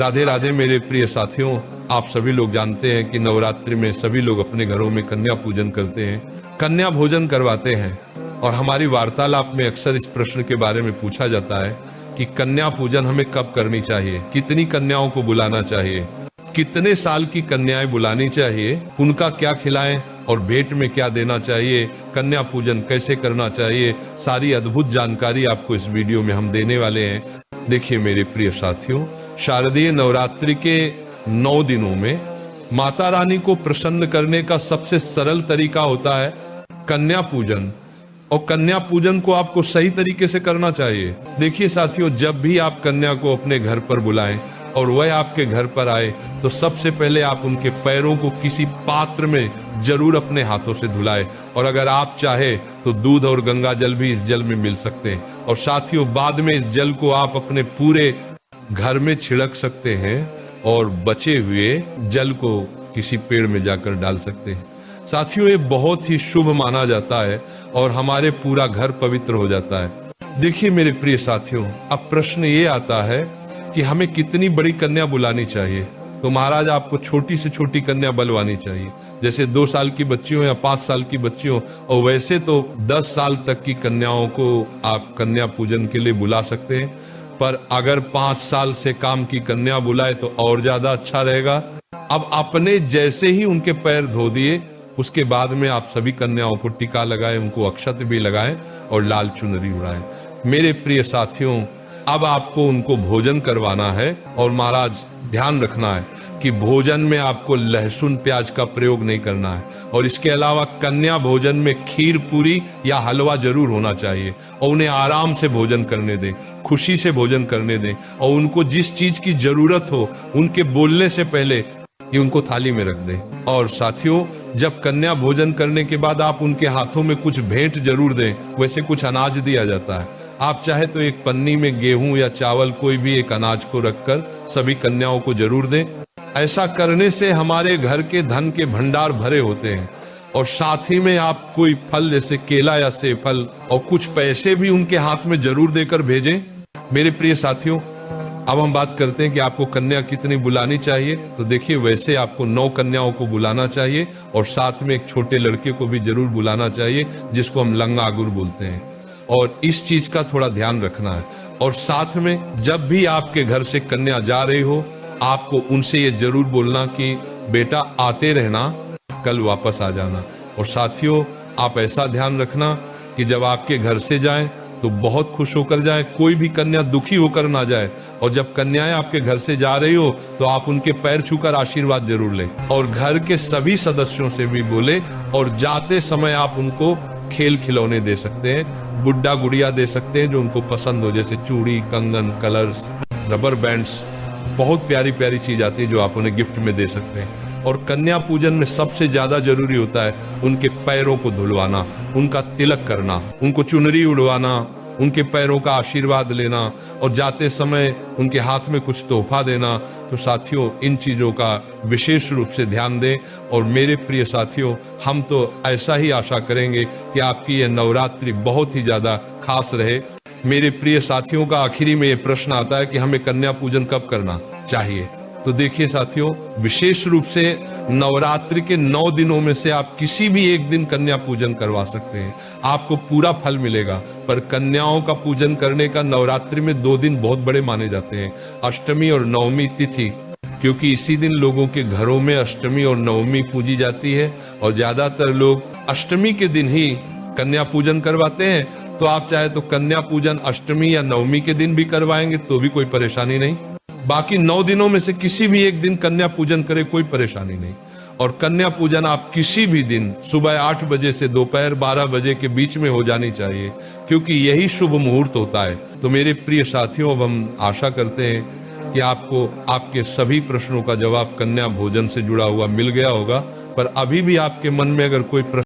राधे राधे मेरे प्रिय साथियों, आप सभी लोग जानते हैं कि नवरात्रि में सभी लोग अपने घरों में कन्या पूजन करते हैं, कन्या भोजन करवाते हैं। और हमारी वार्तालाप में अक्सर इस प्रश्न के बारे में पूछा जाता है कि कन्या पूजन हमें कब करनी चाहिए, कितनी कन्याओं को बुलाना चाहिए, कितने साल की कन्याएं बुलानी चाहिए, उनका क्या खिलाएं और भेंट में क्या देना चाहिए, कन्या पूजन कैसे करना चाहिए, सारी अद्भुत जानकारी आपको इस वीडियो में हम देने वाले हैं। देखिए मेरे प्रिय साथियों, शारदीय नवरात्रि के 9 दिनों में माता रानी को प्रसन्न करने का सबसे सरल तरीका होता है कन्या पूजन। और कन्या पूजन को आपको सही तरीके से करना चाहिए। देखिए साथियों, जब भी आप कन्या को अपने घर पर बुलाएं और वह आपके घर पर आए तो सबसे पहले आप उनके पैरों को किसी पात्र में जरूर अपने हाथों से धुलाएं। और अगर आप चाहे तो दूध और गंगा जल भी इस जल में मिल सकते हैं। और साथियों, बाद में इस जल को आप अपने पूरे घर में छिड़क सकते हैं और बचे हुए जल को किसी पेड़ में जाकर डाल सकते हैं। साथियों, ये बहुत ही शुभ माना जाता है और हमारे पूरा घर पवित्र हो जाता है। देखिए मेरे प्रिय साथियों, अब प्रश्न ये आता है कि हमें कितनी बड़ी कन्या बुलानी चाहिए। तो महाराज, आपको छोटी से छोटी कन्या बुलवानी चाहिए, जैसे 2 साल की बच्ची हो या 5 साल की बच्ची हो। और वैसे तो 10 साल तक की कन्याओं को आप कन्या पूजन के लिए बुला सकते हैं, पर अगर 5 साल से काम की कन्या बुलाए तो और ज्यादा अच्छा रहेगा। अब अपने जैसे ही उनके पैर धो दिए, उसके बाद में आप सभी कन्याओं को टीका लगाएं, उनको अक्षत भी लगाएं और लाल चुनरी उड़ाएं। मेरे प्रिय साथियों, अब आपको उनको भोजन करवाना है और महाराज ध्यान रखना है कि भोजन में आपको लहसुन प्याज का प्रयोग नहीं करना है। और इसके अलावा कन्या भोजन में खीर पूरी या हलवा जरूर होना चाहिए। और उन्हें आराम से भोजन करने दें, खुशी से भोजन करने दें। और उनको जिस चीज की जरूरत हो उनके बोलने से पहले ये उनको थाली में रख दें। और साथियों, जब कन्या भोजन करने के बाद आप उनके हाथों में कुछ भेंट जरूर दें। वैसे कुछ अनाज दिया जाता है, आप चाहे तो एक पन्नी में गेहूं या चावल कोई भी एक अनाज को रखकर सभी कन्याओं को जरूर दें। ऐसा करने से हमारे घर के धन के भंडार भरे होते हैं। और साथ ही में आप कोई फल जैसे केला या सेब फल और कुछ पैसे भी उनके हाथ में जरूर देकर भेजें। मेरे प्रिय साथियों, अब हम बात करते हैं कि आपको कन्या कितनी बुलानी चाहिए। तो देखिए, वैसे आपको 9 कन्याओं को बुलाना चाहिए और साथ में एक छोटे लड़के को भी जरूर बुलाना चाहिए, जिसको हम लंगागुर बोलते हैं। और इस चीज का थोड़ा ध्यान रखना है। और साथ में जब भी आपके घर से कन्या जा रही हो, आपको उनसे ये जरूर बोलना कि बेटा आते रहना, कल वापस आ जाना। और साथियों, आप ऐसा ध्यान रखना कि जब आपके घर से जाएं तो बहुत खुश होकर जाएं, कोई भी कन्या दुखी होकर ना जाए। और जब कन्याएं आपके घर से जा रही हो तो आप उनके पैर छूकर आशीर्वाद जरूर लें। और घर के सभी सदस्यों से भी बोले। और जाते समय आप उनको खेल खिलौने दे सकते हैं, गुड्डा गुड़िया दे सकते हैं जो उनको पसंद हो, जैसे चूड़ी, कंगन, कलर्स, रबर बैंड्स, बहुत प्यारी प्यारी चीज आती है जो आप उन्हें गिफ्ट में दे सकते हैं। और कन्या पूजन में सबसे ज्यादा जरूरी होता है उनके पैरों को धुलवाना, उनका तिलक करना, उनको चुनरी उड़वाना, उनके पैरों का आशीर्वाद लेना और जाते समय उनके हाथ में कुछ तोहफा देना। तो साथियों, इन चीजों का विशेष रूप से ध्यान दें। और मेरे प्रिय साथियों, हम तो ऐसा ही आशा करेंगे कि आपकी यह नवरात्रि बहुत ही ज्यादा खास रहे। मेरे प्रिय साथियों का आखिरी में ये प्रश्न आता है कि हमें कन्या पूजन कब करना चाहिए। तो देखिए साथियों, विशेष रूप से नवरात्रि के 9 दिनों में से आप किसी भी एक दिन कन्या पूजन करवा सकते हैं, आपको पूरा फल मिलेगा। पर कन्याओं का पूजन करने का नवरात्रि में 2 दिन बहुत बड़े माने जाते हैं, अष्टमी और नवमी तिथि, क्योंकि इसी दिन लोगों के घरों में अष्टमी और नवमी पूजी जाती है। और ज्यादातर लोग अष्टमी के दिन ही कन्या पूजन करवाते हैं। तो आप चाहे तो कन्या पूजन अष्टमी या नवमी के दिन भी करवाएंगे तो भी कोई परेशानी नहीं। बाकी 9 दिनों में से किसी भी एक दिन कन्या पूजन करे, कोई परेशानी नहीं। और कन्या पूजन आप किसी भी दिन सुबह 8 बजे से दोपहर 12 बजे के बीच में हो जानी चाहिए, क्योंकि यही शुभ मुहूर्त होता है। तो मेरे प्रिय साथियों, अब हम आशा करते हैं कि आपको आपके सभी प्रश्नों का जवाब कन्या भोजन से जुड़ा हुआ मिल गया होगा। पर अभी भी आपके मन में अगर कोई प्रश्न